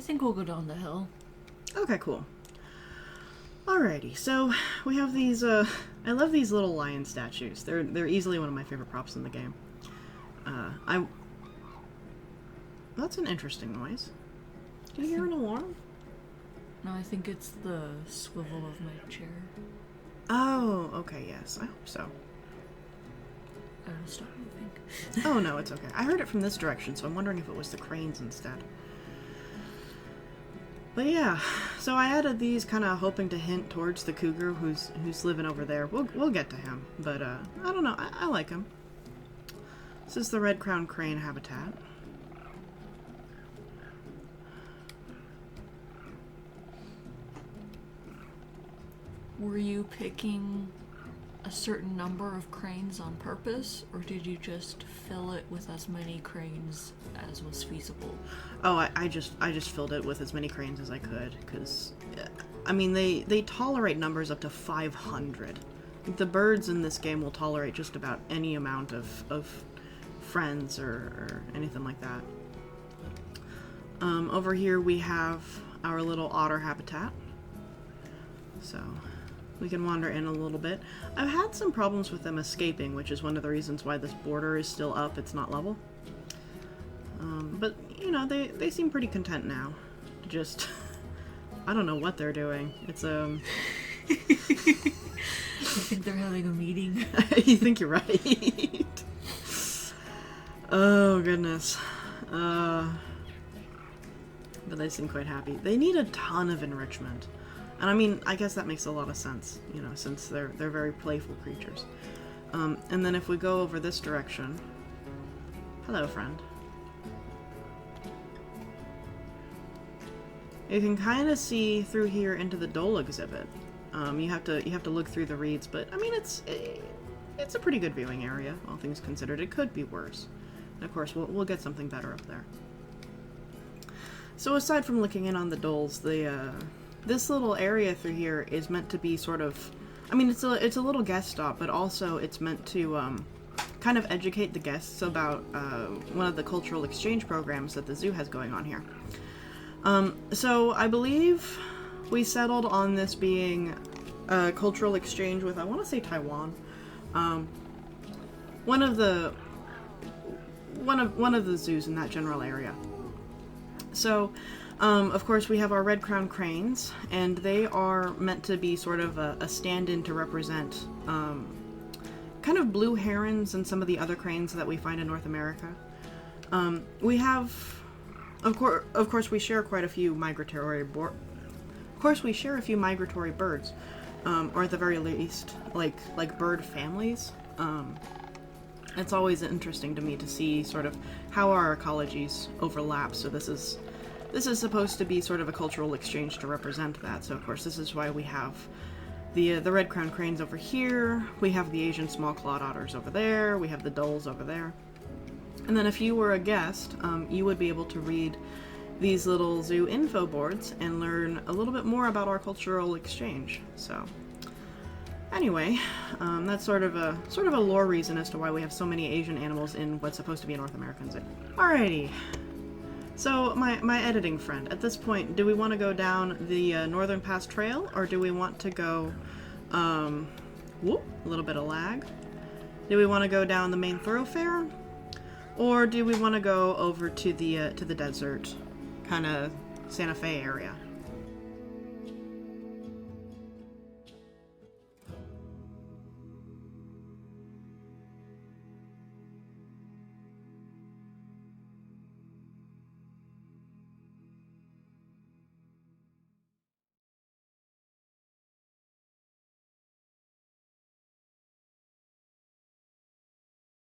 think we'll go down the hill. Okay, cool. Alrighty, so we have these, I love these little lion statues. They're easily one of my favorite props in the game. That's an interesting noise. Do you hear an alarm? No, I think it's the swivel of my chair. Oh, okay, yes, I hope so. I will stop moving. Oh, no, it's okay. I heard it from this direction, so I'm wondering if it was the cranes instead. But yeah, so I added these kind of hoping to hint towards the cougar who's living over there. We'll get to him, but I don't know. I like him. This is the red-crowned crane habitat. Were you picking a certain number of cranes on purpose, or did you just fill it with as many cranes as was feasible? Oh, I just filled it with as many cranes as I could, because, I mean, they tolerate numbers up to 500. The birds in this game will tolerate just about any amount of friends or anything like that. Over here we have our little otter habitat. So we can wander in a little bit. I've had some problems with them escaping, which is one of the reasons why this border is still up. It's not level. But, you know, they seem pretty content now. Just, I don't know what they're doing. It's, I think they're having a meeting. You think you're right. Oh, goodness. But they seem quite happy. They need a ton of enrichment. And I mean, I guess that makes a lot of sense, you know, since they're very playful creatures. And then if we go over this direction... Hello, friend. You can kind of see through here into the Dole exhibit. You have to look through the reeds, but I mean, it's a pretty good viewing area, all things considered. It could be worse. And of course, we'll get something better up there. So aside from looking in on the Doles, this little area through here is meant to be sort of, I mean, it's a little guest stop, but also it's meant to kind of educate the guests about one of the cultural exchange programs that the zoo has going on here. So I believe we settled on this being a cultural exchange with, I want to say Taiwan. One of the zoos in that general area. So, of course, we have our red-crowned cranes, and they are meant to be sort of a stand-in to represent kind of blue herons and some of the other cranes that we find in North America. We have, of course, we share quite a few migratory birds, or at the very least, like bird families. It's always interesting to me to see sort of how our ecologies overlap. So this is supposed to be sort of a cultural exchange to represent that. So of course this is why we have the red-crowned cranes over here. We have the Asian small-clawed otters over there. We have the Doles over there. And then if you were a guest, you would be able to read these little zoo info boards and learn a little bit more about our cultural exchange. So anyway, that's sort of a lore reason as to why we have so many Asian animals in what's supposed to be a North American zoo. Alrighty. So my editing friend, at this point, do we want to go down the Northern Pass Trail, or do we want to go, whoop, a little bit of lag. Do we want to go down the main thoroughfare, or do we want to go over to the desert, kind of Santa Fe area?